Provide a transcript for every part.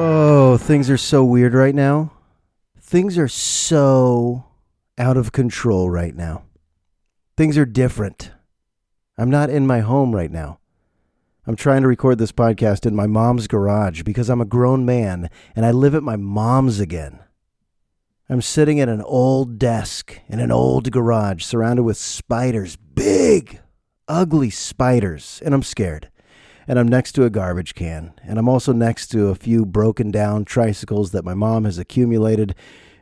Oh, things are so weird right now. Things are so out of control right now. Things are different. I'm not in my home right now. I'm trying to record this podcast in my mom's garage because I'm a grown man and I live at my mom's again. I'm sitting at an old desk in an old garage surrounded with spiders, big, ugly spiders, and I'm scared. And I'm next to a garbage can, and I'm also next to a few broken down tricycles that my mom has accumulated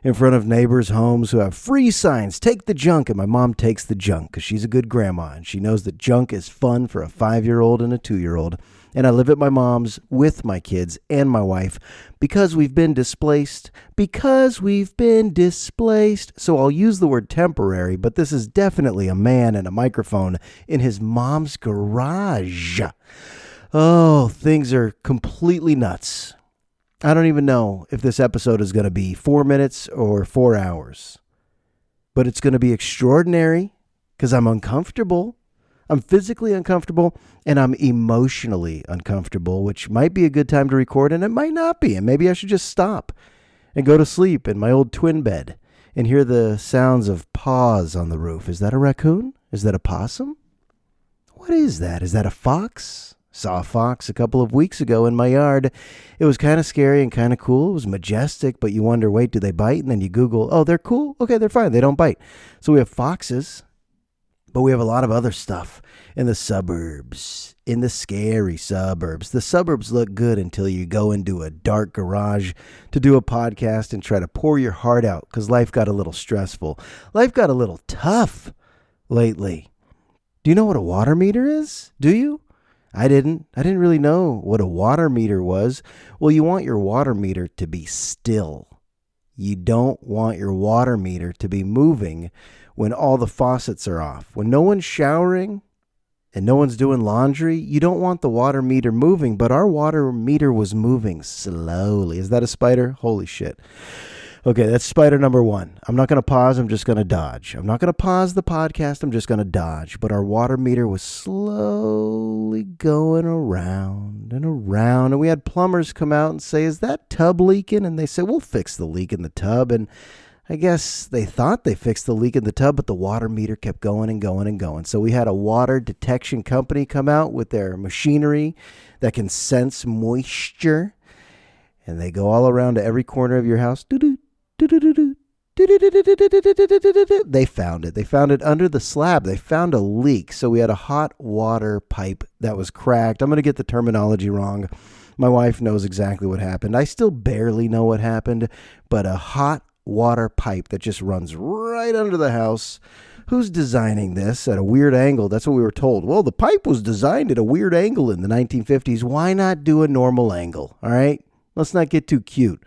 in front of neighbors' homes who have free signs, take the junk, and my mom takes the junk because she's a good grandma, and she knows that junk is fun for a 5-year-old and a 2-year-old. And I live at my mom's with my kids and my wife because we've been displaced. So I'll use the word temporary, but this is definitely a man and a microphone in his mom's garage. Oh, things are completely nuts. I don't even know if this episode is going to be 4 minutes or 4 hours. But it's going to be extraordinary because I'm uncomfortable. I'm physically uncomfortable and I'm emotionally uncomfortable, which might be a good time to record and it might not be. And maybe I should just stop and go to sleep in my old twin bed and hear the sounds of paws on the roof. Is that a raccoon? Is that a possum? What is that? Is that a fox? Saw a fox a couple of weeks ago in my yard. It was kind of scary and kind of cool. It was majestic, but you wonder, wait, do they bite? And then you Google, oh, they're cool? Okay, they're fine. They don't bite. So we have foxes, but we have a lot of other stuff in the suburbs, in the scary suburbs. The suburbs look good until you go into a dark garage to do a podcast and try to pour your heart out because life got a little stressful. Life got a little tough lately. Do you know what a water meter is? Do you? I didn't really know what a water meter was. Well, you want your water meter to be still. You don't want your water meter to be moving when all the faucets are off. When no one's showering and no one's doing laundry, you don't want the water meter moving, but our water meter was moving slowly. Is that a spider? Holy shit. Okay, that's spider number one. I'm not going to pause. I'm just going to dodge. I'm not going to pause the podcast. I'm just going to dodge. But our water meter was slowly going around and around. And we had plumbers come out and say, is that tub leaking? And they said, we'll fix the leak in the tub. And I guess they thought they fixed the leak in the tub, but the water meter kept going and going and going. So we had a water detection company come out with their machinery that can sense moisture. And they go all around to every corner of your house. Doo-doo. They found it. They found it under the slab. They found a leak. So we had a hot water pipe that was cracked. I'm going to get the terminology wrong. My wife knows exactly what happened. I still barely know what happened, but a hot water pipe that just runs right under the house. Who's designing this at a weird angle? That's what we were told. Well, the pipe was designed at a weird angle in the 1950s. Why not do a normal angle? All right? Let's not get too cute.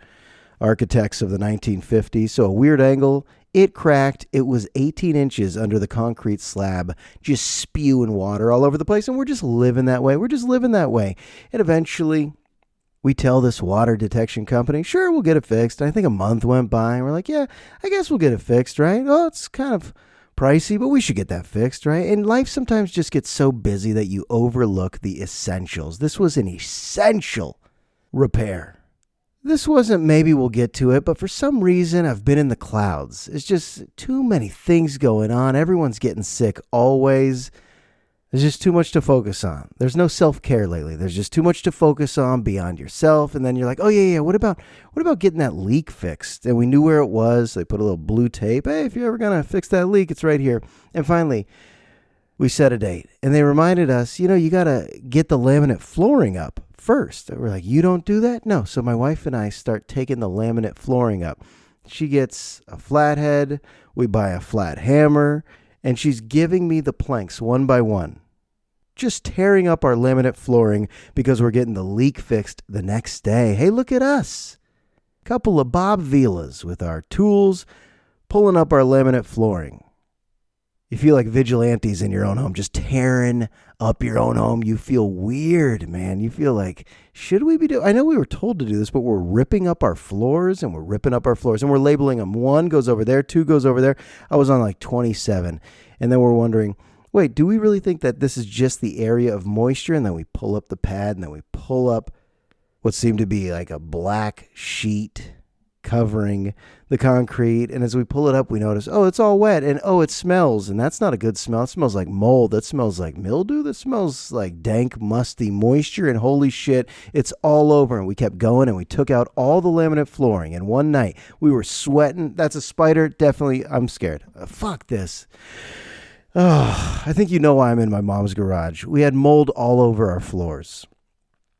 Architects of the 1950s. So a weird angle. It cracked. It was 18 inches under the concrete slab, just spewing water all over the place. And we're just living that way. And eventually we tell this water detection company, sure, we'll get it fixed. And I think a month went by and we're like, yeah, I guess we'll get it fixed, right? Oh, it's kind of pricey, but we should get that fixed, right? And life sometimes just gets so busy that you overlook the essentials. This was an essential repair. This wasn't maybe we'll get to it, but for some reason I've been in the clouds. It's just too many things going on. Everyone's getting sick always. There's just too much to focus on. There's no self-care lately. There's just too much to focus on beyond yourself. And then you're like, oh yeah, what about getting that leak fixed? And we knew where it was. So they put a little blue tape. Hey, if you're ever going to fix that leak, it's right here. And finally, we set a date. And they reminded us, you got to get the laminate flooring up first. We're like, you don't do that? No. So my wife and I start taking the laminate flooring up. She gets a flathead. We buy a flat hammer. And she's giving me the planks one by one. Just tearing up our laminate flooring because we're getting the leak fixed the next day. Hey, look at us. Couple of Bob Vilas with our tools pulling up our laminate flooring. You feel like vigilantes in your own home, just tearing up your own home. You feel weird, man. You feel like, should we be doing? I know we were told to do this, but we're ripping up our floors and we're labeling them. 1 goes over there, 2 goes over there. I was on like 27. And then we're wondering, wait, do we really think that this is just the area of moisture? And then we pull up the pad and then we pull up what seemed to be like a black sheet covering the concrete. And as we pull it up, we notice, oh, it's all wet. And oh, it smells. And that's not a good smell. It smells like mold. That smells like mildew. That smells like dank, musty moisture. And holy shit, it's all over. And we kept going and we took out all the laminate flooring. And one night we were sweating. That's a spider. Definitely, I'm scared. Fuck this. Oh, I think you know why I'm in my mom's garage. We had mold all over our floors.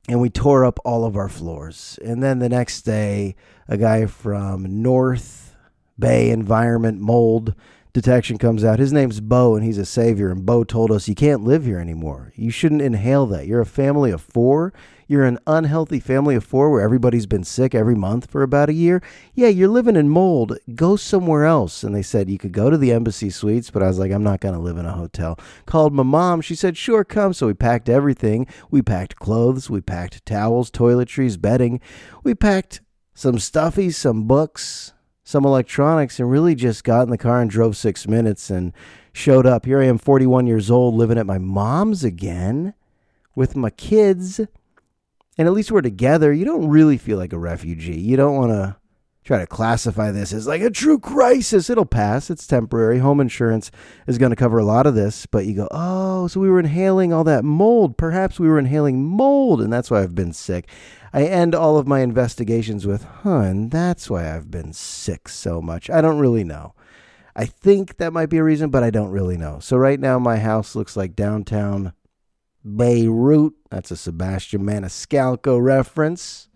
And we tore up all of our floors. And then the next day, a guy from North Bay Environment Mold Detection comes out. His name's Beau, and he's a savior. And Beau told us, you can't live here anymore. You shouldn't inhale that. You're a family of 4. You're an unhealthy family of 4 where everybody's been sick every month for about a year. Yeah, you're living in mold. Go somewhere else. And they said you could go to the Embassy Suites, but I was like, I'm not going to live in a hotel. Called my mom. She said, sure, come. So we packed everything. We packed clothes. We packed towels, toiletries, bedding. We packed some stuffies, some books, some electronics, and really just got in the car and drove 6 minutes and showed up. Here I am, 41 years old, living at my mom's again with my kids. And at least we're together. You don't really feel like a refugee. You don't want to try to classify this as like a true crisis. It'll pass. It's temporary. Home insurance is going to cover a lot of this. But you go, oh, so we were inhaling all that mold. Perhaps we were inhaling mold, and that's why I've been sick. I end all of my investigations with, and that's why I've been sick so much. I don't really know. I think that might be a reason, but I don't really know. So right now my house looks like downtown Beirut. That's a Sebastian Maniscalco reference.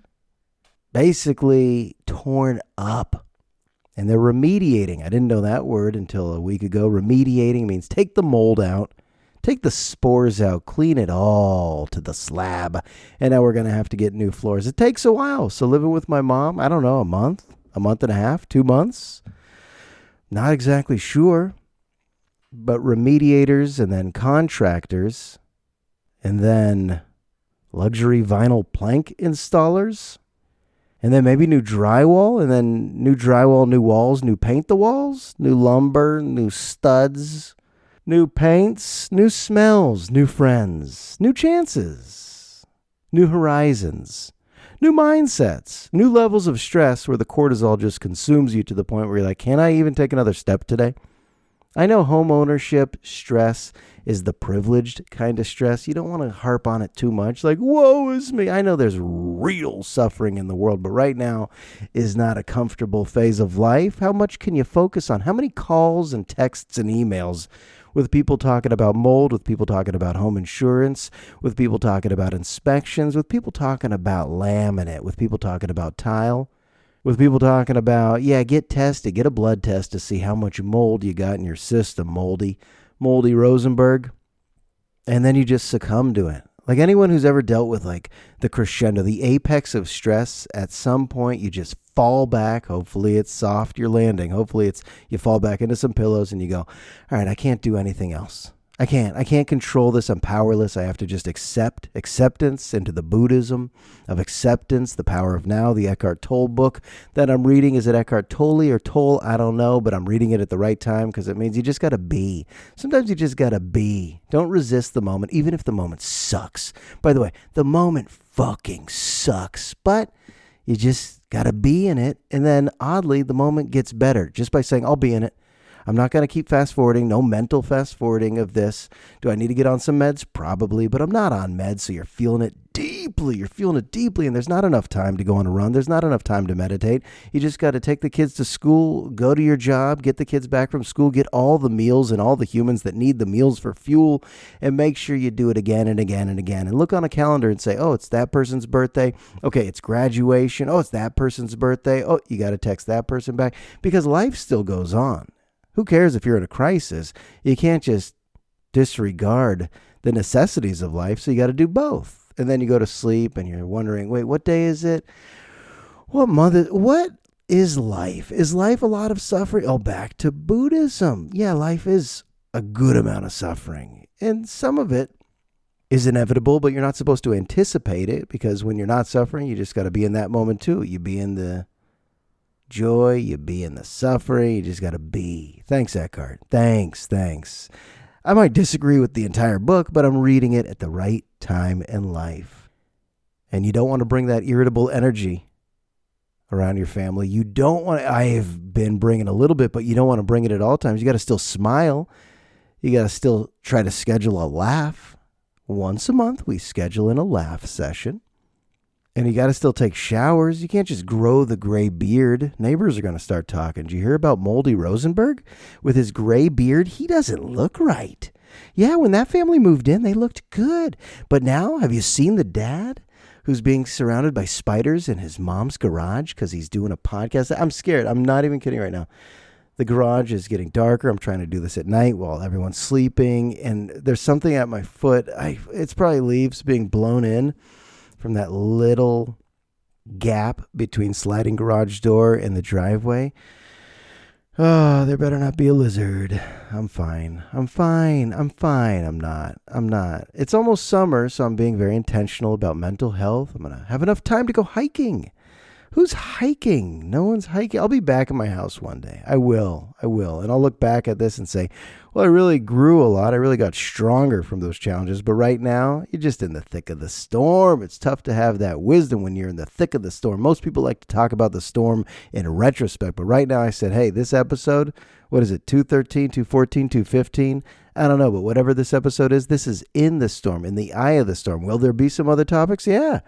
Basically torn up. And they're remediating. I didn't know that word until a week ago. Remediating means take the mold out, take the spores out, clean it all to the slab. And now we're going to have to get new floors. It takes a while. So living with my mom, I don't know, a month and a half, 2 months. Not exactly sure. But remediators and then contractors and then luxury vinyl plank installers, and then maybe new drywall, and then new drywall, new walls, new paint the walls, new lumber, new studs, new paints, new smells, new friends, new chances, new horizons, new mindsets, new levels of stress where the cortisol just consumes you to the point where you're like, can I even take another step today? I know home ownership stress is the privileged kind of stress. You don't want to harp on it too much. Like, woe is me. I know there's real suffering in the world, but right now is not a comfortable phase of life. How much can you focus on? How many calls and texts and emails with people talking about mold, with people talking about home insurance, with people talking about inspections, with people talking about laminate, with people talking about tile? With people talking about, yeah, get tested, get a blood test to see how much mold you got in your system, moldy Rosenberg. And then you just succumb to it. Like anyone who's ever dealt with like the crescendo, the apex of stress, at some point you just fall back. Hopefully it's soft, you're landing. Hopefully it's you fall back into some pillows and you go, all right, I can't do anything else. I can't control this. I'm powerless. I have to just acceptance into the Buddhism of acceptance, the power of now, the Eckhart Tolle book that I'm reading. Is it Eckhart Tolle or Tolle? I don't know, but I'm reading it at the right time because it means you just got to be. Sometimes you just got to be. Don't resist the moment, even if the moment sucks. By the way, the moment fucking sucks, but you just got to be in it. And then oddly, the moment gets better just by saying, I'll be in it. I'm not going to keep fast forwarding. No mental fast forwarding of this. Do I need to get on some meds? Probably, but I'm not on meds. So you're feeling it deeply. And there's not enough time to go on a run. There's not enough time to meditate. You just got to take the kids to school, go to your job, get the kids back from school, get all the meals and all the humans that need the meals for fuel, and make sure you do it again and again and again. And look on a calendar and say, oh, it's that person's birthday. Okay, it's graduation. Oh, it's that person's birthday. Oh, you got to text that person back because life still goes on. Who cares if you're in a crisis? You can't just disregard the necessities of life, so you got to do both. And then you go to sleep and you're wondering, wait, what day is it? What is life? Is life a lot of suffering? Oh, back to Buddhism. Yeah, life is a good amount of suffering. And some of it is inevitable, but you're not supposed to anticipate it because when you're not suffering, you just got to be in that moment too. You be in the joy, you be in the suffering, you just got to be. Thanks, Eckhart. Thanks. I might disagree with the entire book, but I'm reading it at the right time in life. And you don't want to bring that irritable energy around your family. You don't want to, I have been bringing a little bit, but you don't want to bring it at all times. You got to still smile. You got to still try to schedule a laugh. Once a month, we schedule in a laugh session. And you got to still take showers. You can't just grow the gray beard. Neighbors are going to start talking. Did you hear about Moldy Rosenberg? With his gray beard, he doesn't look right. Yeah, when that family moved in, they looked good. But now, have you seen the dad who's being surrounded by spiders in his mom's garage because he's doing a podcast? I'm scared. I'm not even kidding right now. The garage is getting darker. I'm trying to do this at night while everyone's sleeping. And there's something at my foot. It's probably leaves being blown in from that little gap between sliding garage door and the driveway. Oh, there better not be a lizard. I'm fine. I'm not. It's almost summer, so I'm being very intentional about mental health. I'm going to have enough time to go hiking. Who's hiking? No one's hiking. I'll be back in my house one day. I will. And I'll look back at this and say, well, I really grew a lot. I really got stronger from those challenges. But right now, you're just in the thick of the storm. It's tough to have that wisdom when you're in the thick of the storm. Most people like to talk about the storm in retrospect. But right now, I said, hey, this episode, what is it, 213, 214, 215? I don't know. But whatever this episode is, this is in the storm, in the eye of the storm. Will there be some other topics? Yeah.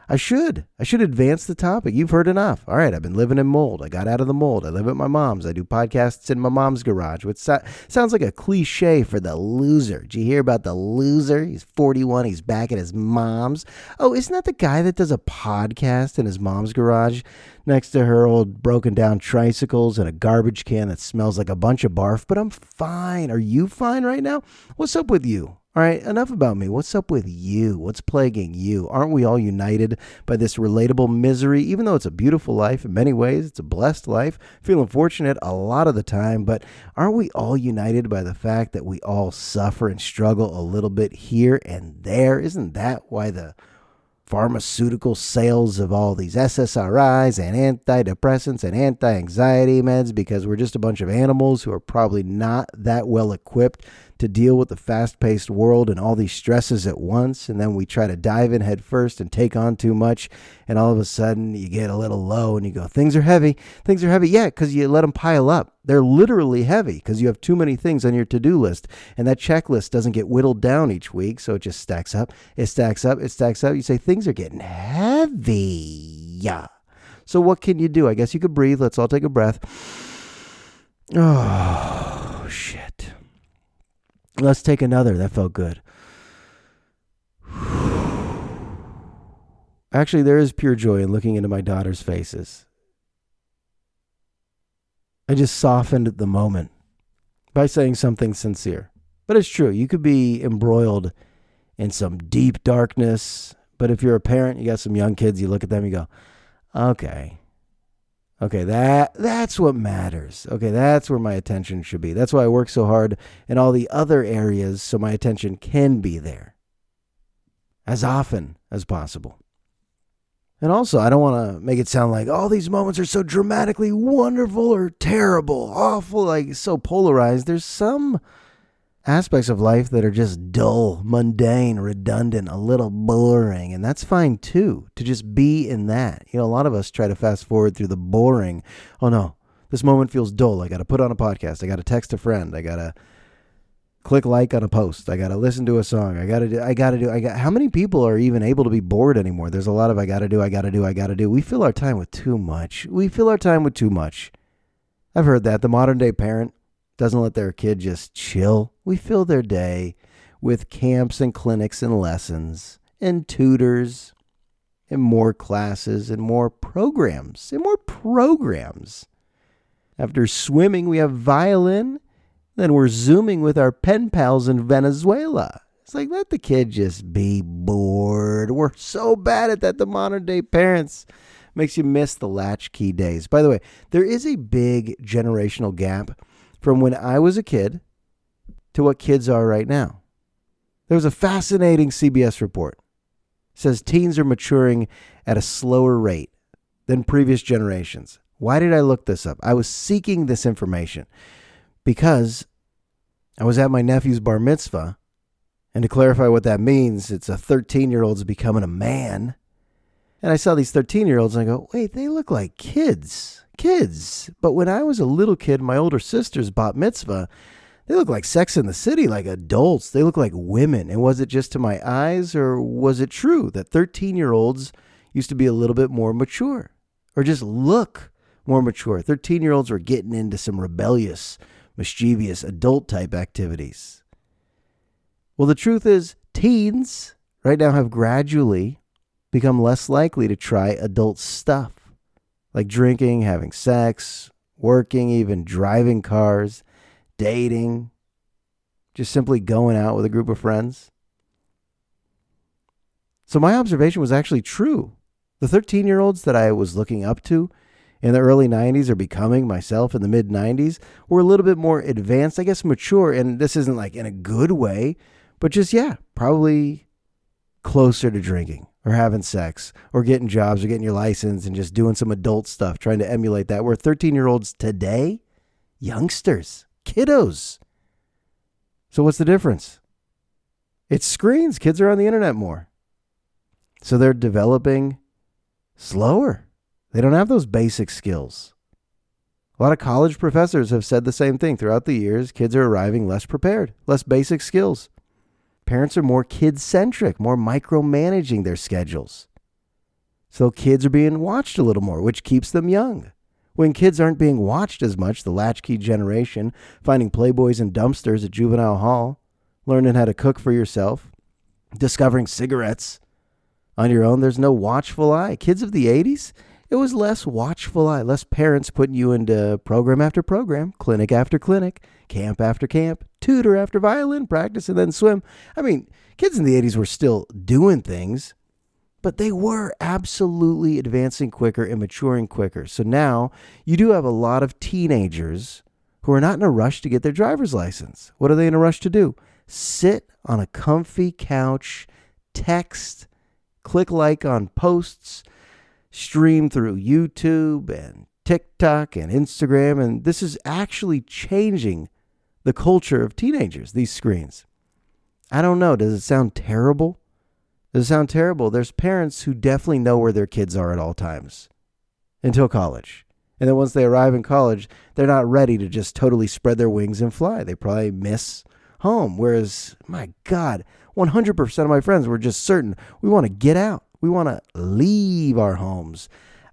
I should advance the topic. You've heard enough. All right, I've been living in mold. I got out of the mold. I live at my mom's. I do podcasts in my mom's garage, which sounds like a cliche for the loser. Did you hear about the loser? He's 41. He's back at his mom's. Oh, isn't that the guy that does a podcast in his mom's garage next to her old broken down tricycles and a garbage can that smells like a bunch of barf? But I'm fine. Are you fine right now? What's up with you? All right, enough about me. What's up with you? What's plaguing you? Aren't we all united by this relatable misery? Even though it's a beautiful life in many ways, it's a blessed life, feeling fortunate a lot of the time, but aren't we all united by the fact that we all suffer and struggle a little bit here and there? Isn't that why the pharmaceutical sales of all these SSRIs and antidepressants and anti-anxiety meds, because we're just a bunch of animals who are probably not that well equipped to deal with the fast-paced world and all these stresses at once, and then we try to dive in head first and take on too much, and all of a sudden you get a little low and you go, things are heavy. Yeah, because you let them pile up. They're literally heavy because you have too many things on your to-do list, and that checklist doesn't get whittled down each week, so it just stacks up. You say, things are getting heavy. Yeah. So what can you do? I guess you could breathe. Let's all take a breath. Oh, shit. Let's take another. That felt good. Actually, there is pure joy in looking into my daughter's faces. I just softened the moment by saying something sincere. But it's true. You could be embroiled in some deep darkness. But if you're a parent, you got some young kids, you look at them, you go, okay, that's what matters. Okay, that's where my attention should be. That's why I work so hard in all the other areas so my attention can be there as often as possible. And also, I don't want to make it sound like all these moments are so dramatically wonderful or terrible, awful, like so polarized. There's some aspects of life that are just dull, mundane, redundant, a little boring. And that's fine too, to just be in that. You know, a lot of us try to fast forward through the boring. Oh no, this moment feels dull. I got to put on a podcast. I got to text a friend. I got to click like on a post. I got to listen to a song. How many people are even able to be bored anymore? There's a lot of I got to do. We fill our time with too much. I've heard that. The modern day parent doesn't let their kid just chill. We fill their day with camps and clinics and lessons and tutors and more classes and more programs After swimming, we have violin. Then we're Zooming with our pen pals in Venezuela. It's like, let the kid just be bored. We're so bad at that, the modern day parents. Makes you miss the latchkey days. By the way, there is a big generational gap from when I was a kid to what kids are right now. There was a fascinating CBS report. It says teens are maturing at a slower rate than previous generations. Why did I look this up? I was seeking this information because I was at my nephew's bar mitzvah. And to clarify what that means, it's a 13-year-old's becoming a man. And I saw these 13-year-olds and I go, wait, they look like kids. Kids. But when I was a little kid, my older sister's bat mitzvah, they look like Sex in the City, like adults. They look like women. And was it just to my eyes, or was it true that 13-year-olds used to be a little bit more mature, or just look more mature? 13-year-olds were getting into some rebellious, mischievous, adult-type activities. Well, the truth is, teens right now have gradually become less likely to try adult stuff, like drinking, having sex, working, even driving cars, dating, just simply going out with a group of friends. So my observation was actually true. The 13-year-olds that I was looking up to in the early 90s, or becoming myself in the mid 90s, were a little bit more advanced, I guess mature, and this isn't like in a good way, but just, probably closer to drinking or having sex or getting jobs or getting your license and just doing some adult stuff, trying to emulate that. Where 13-year-olds today, youngsters, kiddos. So what's the difference? It's screens. Kids are on the internet more. So they're developing slower. They don't have those basic skills. A lot of college professors have said the same thing throughout the years. Kids are arriving less prepared, less basic skills. Parents are more kid-centric, more micromanaging their schedules. So kids are being watched a little more, which keeps them young. When kids aren't being watched as much, the latchkey generation, finding Playboys and dumpsters at juvenile hall, learning how to cook for yourself, discovering cigarettes on your own, there's no watchful eye. Kids of the 80s, it was less watchful eye, less parents putting you into program after program, clinic after clinic, camp after camp, tutor after violin practice, and then swim. I mean, kids in the 80s were still doing things, but they were absolutely advancing quicker and maturing quicker. So now you do have a lot of teenagers who are not in a rush to get their driver's license. What are they in a rush to do? Sit on a comfy couch, text, click like on posts, stream through YouTube and TikTok and Instagram. And this is actually changing the culture of teenagers, these screens. I don't know. Does it sound terrible? Does it sound terrible? There's parents who definitely know where their kids are at all times until college. And then once they arrive in college, they're not ready to just totally spread their wings and fly. They probably miss home. Whereas, my God, 100% of my friends were just certain we want to get out. We want to leave our homes.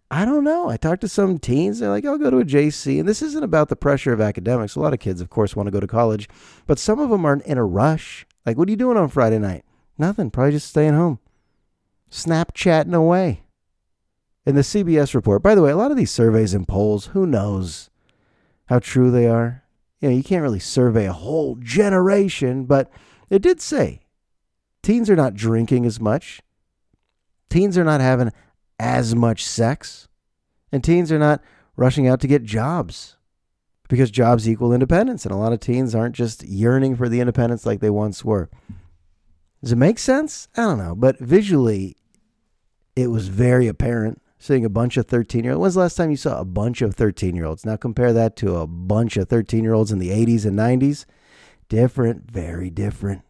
I don't know. I talked to some teens. They're like, I'll go to a JC. And this isn't about the pressure of academics. A lot of kids, of course, want to go to college. But some of them aren't in a rush. Like, what are you doing on Friday night? Nothing. Probably just staying home. Snapchatting away. In the CBS report, by the way, a lot of these surveys and polls, who knows how true they are? You know, you can't really survey a whole generation, but it did say teens are not drinking as much. Teens are not having as much sex. And teens are not rushing out to get jobs because jobs equal independence. And a lot of teens aren't just yearning for the independence like they once were. Does it make sense? I don't know. But visually, it was very apparent seeing a bunch of 13-year-olds. When's the last time you saw a bunch of 13-year-olds? Now compare that to a bunch of 13-year-olds in the 80s and 90s. Different, very different.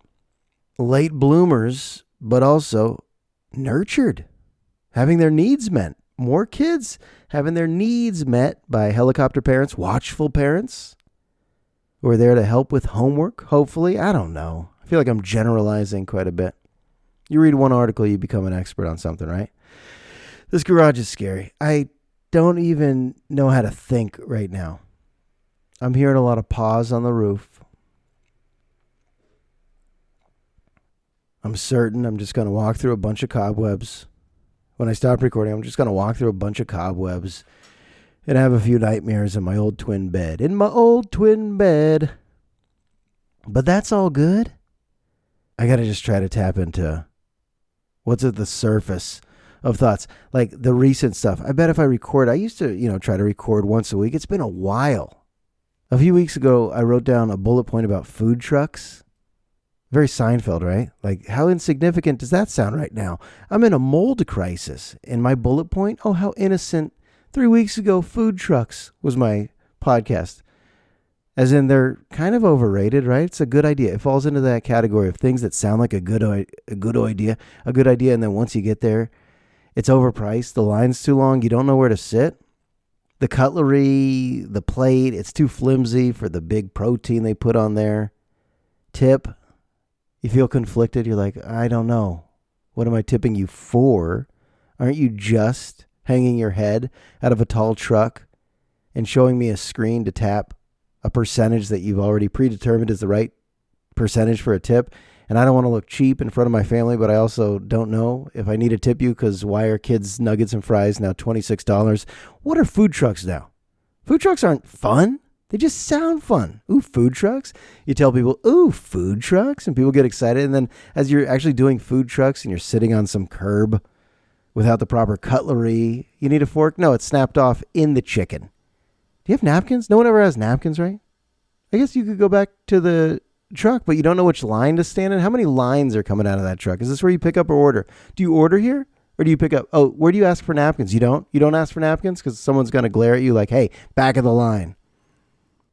Late bloomers, but also nurtured, having their needs met. More kids having their needs met by helicopter parents, watchful parents who are there to help with homework, hopefully. I don't know. I feel like I'm generalizing quite a bit. You read one article, you become an expert on something, right? This garage is scary. I don't even know how to think right now. I'm hearing a lot of paws on the roof. I'm certain I'm just going to walk through a bunch of cobwebs. When I stop recording, I'm just going to walk through a bunch of cobwebs and have a few nightmares in my old twin bed. In my old twin bed. But that's all good. I got to just try to tap into what's at the surface of thoughts. Like the recent stuff. I bet if I record, I used to, try to record once a week. It's been a while. A few weeks ago, I wrote down a bullet point about food trucks. Very Seinfeld, right? Like, how insignificant does that sound right now? I'm in a mold crisis. And my bullet point, oh, how innocent. 3 weeks ago, food trucks was my podcast. As in, they're kind of overrated, right? It's a good idea. It falls into that category of things that sound like a good idea. And then once you get there, It's overpriced. The line's too long. You don't know where to sit. The cutlery, the plate, it's too flimsy for the big protein they put on there. Tip, you feel conflicted. You're like, I don't know. What am I tipping you for? Aren't you just hanging your head out of a tall truck and showing me a screen to tap a percentage that you've already predetermined is the right percentage for a tip? And I don't want to look cheap in front of my family, but I also don't know if I need to tip you because why are kids' nuggets and fries now $26? What are food trucks now? Food trucks aren't fun. They just sound fun. Ooh, food trucks. You tell people, ooh, food trucks, and people get excited. And then as you're actually doing food trucks and you're sitting on some curb without the proper cutlery, you need a fork? No, it's snapped off in the chicken. Do you have napkins? No one ever has napkins, right? I guess you could go back to the truck, but you don't know which line to stand in. How many lines are coming out of that truck? Is this where you pick up or order? Do you order here or do you pick up? Oh, where do you ask for napkins? You don't ask for napkins because someone's going to glare at you like, hey, back of the line.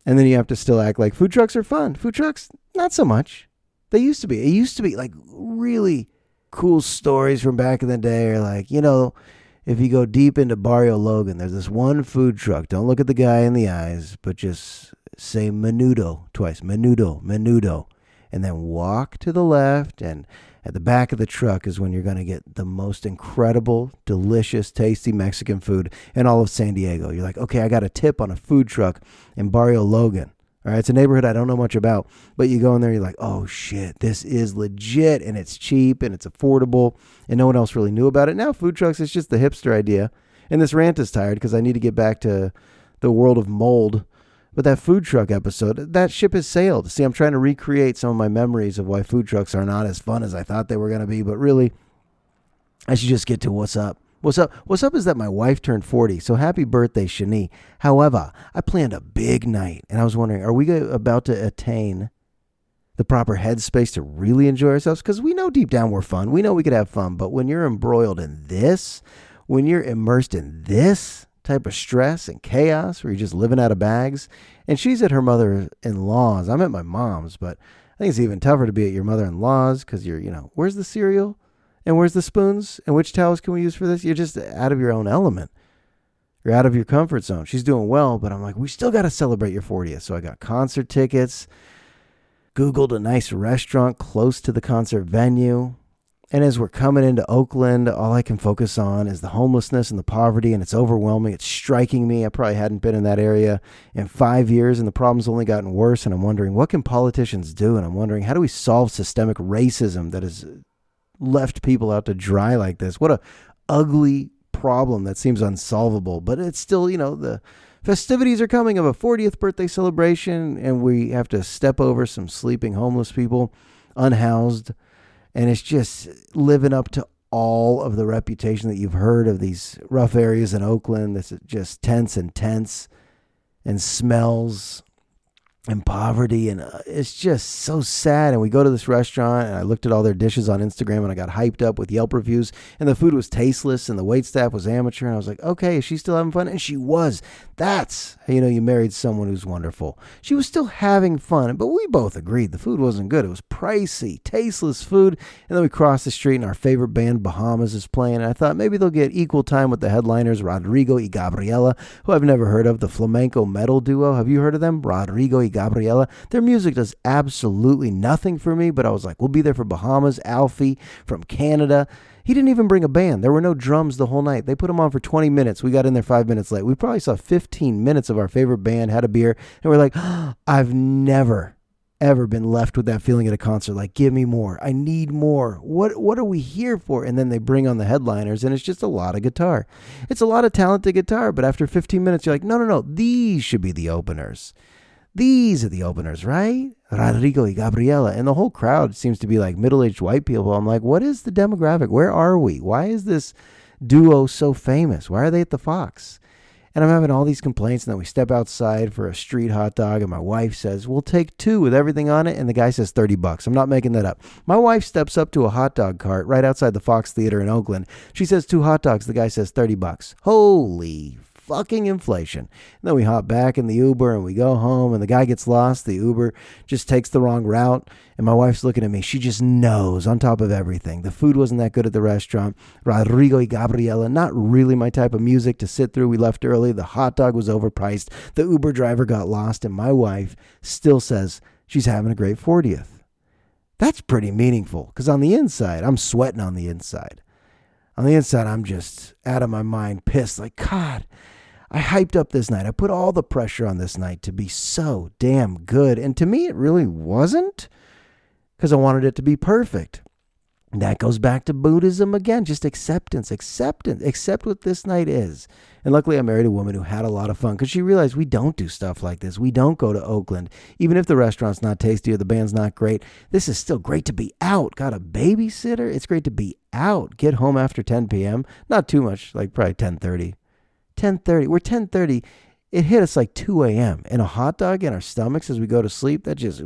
And then you have to still act like food trucks are fun. Food trucks, not so much. They used to be. It used to be like really cool stories from back in the day are like, if you go deep into Barrio Logan, there's this one food truck. Don't look at the guy in the eyes, but just say menudo twice. Menudo. And then walk to the left. And at the back of the truck is when you're going to get the most incredible, delicious, tasty Mexican food in all of San Diego. You're like, okay, I got a tip on a food truck in Barrio Logan. All right, it's a neighborhood I don't know much about. But you go in there, you're like, oh, shit, this is legit. And it's cheap and it's affordable. And no one else really knew about it. Now food trucks, it's just the hipster idea. And this rant is tired because I need to get back to the world of mold. But that food truck episode, that ship has sailed. See, I'm trying to recreate some of my memories of why food trucks are not as fun as I thought they were going to be. But really, I should just get to what's up. What's up? What's up is that my wife turned 40. So happy birthday, Shani. However, I planned a big night. And I was wondering, are we about to attain the proper headspace to really enjoy ourselves? Because we know deep down we're fun. We know we could have fun. But when you're embroiled in this, when you're immersed in this type of stress and chaos where you're just living out of bags. And she's at her mother-in-law's. I'm at my mom's, but I think it's even tougher to be at your mother-in-law's because you're, where's the cereal and where's the spoons and which towels can we use for this? You're just out of your own element. You're out of your comfort zone. She's doing well, but I'm like, we still got to celebrate your 40th. So I got concert tickets, Googled a nice restaurant close to the concert venue. And as we're coming into Oakland, all I can focus on is the homelessness and the poverty, and it's overwhelming. It's striking me. I probably hadn't been in that area in 5 years, and the problem's only gotten worse. And I'm wondering, what can politicians do? And I'm wondering, how do we solve systemic racism that has left people out to dry like this? What a ugly problem that seems unsolvable. But it's still, the festivities are coming of a 40th birthday celebration, and we have to step over some sleeping homeless people, unhoused. And it's just living up to all of the reputation that you've heard of these rough areas in Oakland. That's just tense and smells and poverty. And it's just so sad. And we go to this restaurant and I looked at all their dishes on Instagram and I got hyped up with Yelp reviews. And the food was tasteless and the waitstaff was amateur. And I was like, okay, is she still having fun? And she was. That's how you married someone who's wonderful. She was still having fun. But we both agreed the food wasn't good. It was pricey, tasteless food. And then we crossed the street and our favorite band, Bahamas, is playing. And I thought maybe they'll get equal time with the headliners, Rodrigo y Gabriela, who I've never heard of, the flamenco metal duo. Have you heard of them? Rodrigo y Gabriela. Their music does absolutely nothing for me, but I was like, we'll be there for Bahamas. Alfie from Canada. He didn't even bring a band. There were no drums the whole night. They put them on for 20 minutes. We got in there 5 minutes late. We probably saw 15 minutes of our favorite band, had a beer, and we're like, I've never, ever been left with that feeling at a concert. Like, give me more. I need more. What are we here for? And then they bring on the headliners, and it's just a lot of guitar. It's a lot of talented guitar, but after 15 minutes, you're like, no. These should be the openers. These are the openers, right? Rodrigo y Gabriela. And the whole crowd seems to be like middle-aged white people. I'm like, what is the demographic? Where are we? Why is this duo so famous? Why are they at the Fox? And I'm having all these complaints, and then we step outside for a street hot dog, and my wife says, we'll take 2 with everything on it, and the guy says $30. I'm not making that up. My wife steps up to a hot dog cart right outside the Fox Theater in Oakland. She says 2 hot dogs. The guy says $30. Holy fucking inflation. And then we hop back in the Uber and we go home and the guy gets lost. The Uber just takes the wrong route. And my wife's looking at me. She just knows on top of everything. The food wasn't that good at the restaurant. Rodrigo y Gabriela, not really my type of music to sit through. We left early. The hot dog was overpriced. The Uber driver got lost. And my wife still says she's having a great 40th. That's pretty meaningful because on the inside, I'm sweating on the inside. On the inside, I'm just out of my mind, pissed. Like, God, I hyped up this night. I put all the pressure on this night to be so damn good. And to me, it really wasn't because I wanted it to be perfect. And that goes back to Buddhism again, just acceptance. Accept what this night is. And luckily, I married a woman who had a lot of fun because she realized we don't do stuff like this. We don't go to Oakland. Even if the restaurant's not tasty or the band's not great, this is still great to be out. Got a babysitter? It's great to be out. Get home after 10 p.m. Not too much, like probably 10:30. 10:30. We're 10:30. It hit us like 2 a.m. And a hot dog in our stomachs as we go to sleep, that just...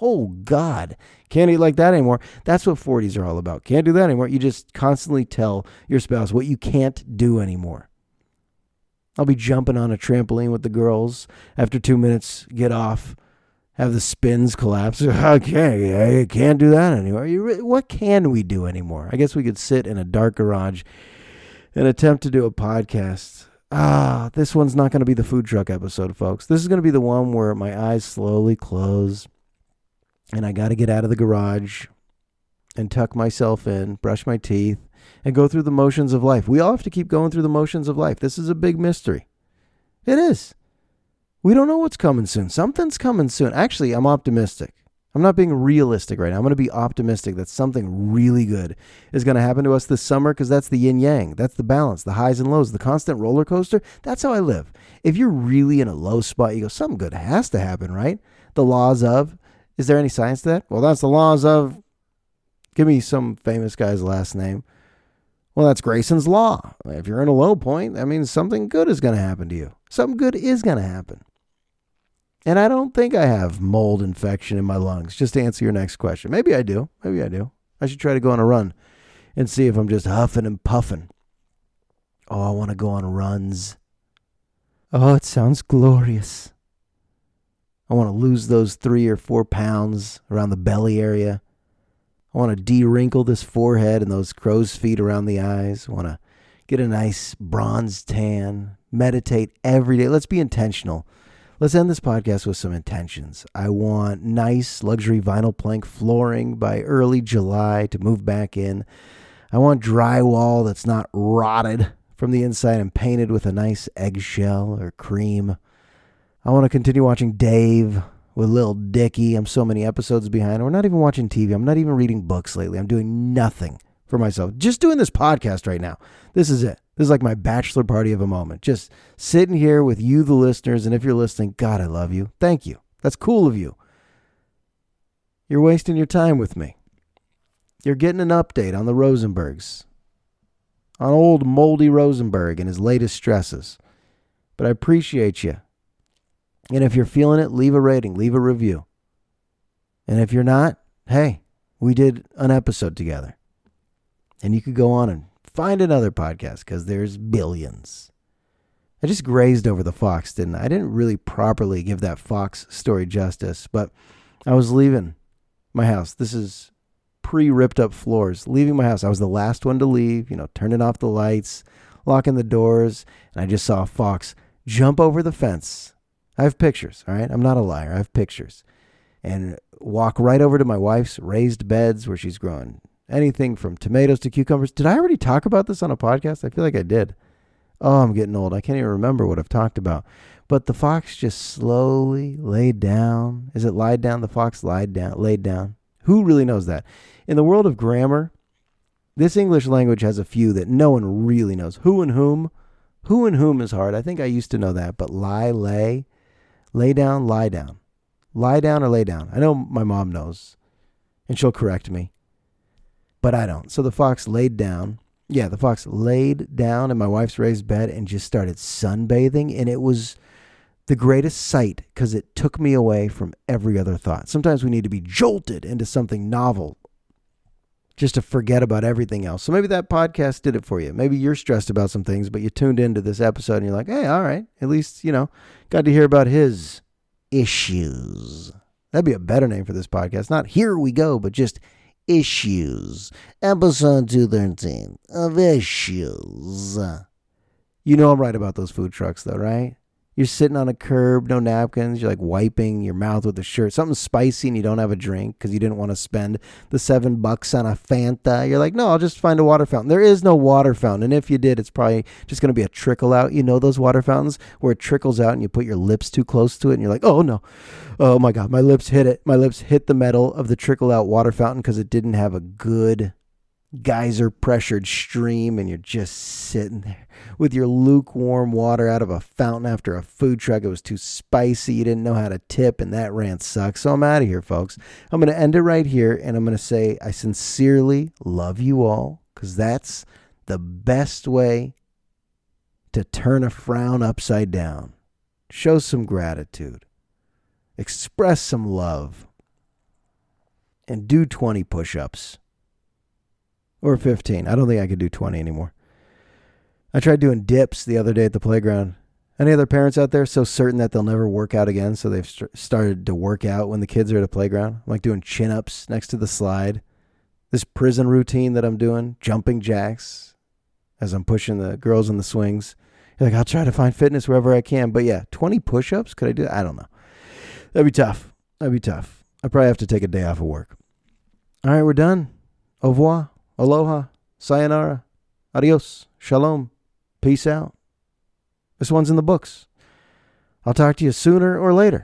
Oh, God. Can't eat like that anymore. That's what 40s are all about. Can't do that anymore. You just constantly tell your spouse what you can't do anymore. I'll be jumping on a trampoline with the girls. After 2 minutes, get off. Have the spins collapse. I can't do that anymore. What can we do anymore? I guess we could sit in a dark garage and attempt to do a podcast. This one's not going to be the food truck episode, folks. This is going to be the one where my eyes slowly close. And I got to get out of the garage and tuck myself in, brush my teeth, and go through the motions of life. We all have to keep going through the motions of life. This is a big mystery. It is. We don't know what's coming soon. Something's coming soon. Actually, I'm optimistic. I'm not being realistic right now. I'm going to be optimistic that something really good is going to happen to us this summer because that's the yin-yang. That's the balance, the highs and lows, the constant roller coaster. That's how I live. If you're really in a low spot, you go, something good has to happen, right? The laws of... Is there any science to that? Well, that's the laws of... Give me some famous guy's last name. Well, that's Grayson's Law. If you're in a low point, that means something good is going to happen to you. Something good is going to happen. And I don't think I have mold infection in my lungs, just to answer your next question. Maybe I do. I should try to go on a run and see if I'm just huffing and puffing. Oh, I want to go on runs. Oh, it sounds glorious. I want to lose those 3 or 4 pounds around the belly area. I want to de-wrinkle this forehead and those crow's feet around the eyes. I want to get a nice bronze tan. Meditate every day. Let's be intentional. Let's end this podcast with some intentions. I want nice luxury vinyl plank flooring by early July to move back in. I want drywall that's not rotted from the inside and painted with a nice eggshell or cream. I want to continue watching Dave with Lil Dicky. I'm so many episodes behind. We're not even watching TV. I'm not even reading books lately. I'm doing nothing for myself. Just doing this podcast right now. This is it. This is like my bachelor party of a moment. Just sitting here with you, the listeners. And if you're listening, God, I love you. Thank you. That's cool of you. You're wasting your time with me. You're getting an update on the Rosenbergs. On old moldy Rosenberg and his latest stresses. But I appreciate you. And if you're feeling it, leave a rating, leave a review. And if you're not, hey, we did an episode together. And you could go on and find another podcast because there's billions. I just grazed over the fox, didn't I? I didn't really properly give that fox story justice, but I was leaving my house. This is pre-ripped up floors. Leaving my house. I was the last one to leave, turning off the lights, locking the doors, and I just saw a fox jump over the fence. I have pictures, all right? I'm not a liar. I have pictures. And walk right over to my wife's raised beds where she's growing anything from tomatoes to cucumbers. Did I already talk about this on a podcast? I feel like I did. Oh, I'm getting old. I can't even remember what I've talked about. But the fox just slowly laid down. Is it lied down? The fox laid down. Who really knows that? In the world of grammar, this English language has a few that no one really knows. Who and whom. Who and whom is hard. I think I used to know that. But lay. Lay down, lie down. Lie down or lay down. I know my mom knows, and she'll correct me, but I don't. So the fox laid down. Yeah, the fox laid down in my wife's raised bed and just started sunbathing, and it was the greatest sight because it took me away from every other thought. Sometimes we need to be jolted into something novel just to forget about everything else. So maybe that podcast did it for you. Maybe you're stressed about some things, but you tuned into this episode and you're like, hey, all right, at least, got to hear about his issues. That'd be a better name for this podcast. Not Here We Go, but just Issues. Episode 213 of Issues. You know I'm right about those food trucks, though, right? You're sitting on a curb, no napkins. You're like wiping your mouth with a shirt. Something spicy and you don't have a drink because you didn't want to spend the $7 on a Fanta. You're like, no, I'll just find a water fountain. There is no water fountain. And if you did, it's probably just going to be a trickle out. You know those water fountains where it trickles out and you put your lips too close to it and you're like, oh no. Oh my God, my lips hit it. My lips hit the metal of the trickle out water fountain because it didn't have a good geyser pressured stream, and you're just sitting there with your lukewarm water out of a fountain after a food truck. It was too spicy. You didn't know how to tip, and that rant sucks. So I'm out of here, folks. I'm going to end it right here, and I'm going to say I sincerely love you all, because that's the best way to turn a frown upside down. Show some gratitude. Express some love. And do 20 push-ups. Or 15. I don't think I could do 20 anymore. I tried doing dips the other day at the playground. Any other parents out there so certain that they'll never work out again, so they've started to work out when the kids are at a playground? I'm like doing chin-ups next to the slide. This prison routine that I'm doing, jumping jacks as I'm pushing the girls in the swings. You're like, I'll try to find fitness wherever I can. But yeah, 20 push-ups? Could I do that? I don't know. That'd be tough. I'd probably have to take a day off of work. All right, we're done. Au revoir. Aloha, sayonara, adios, shalom, peace out. This one's in the books. I'll talk to you sooner or later.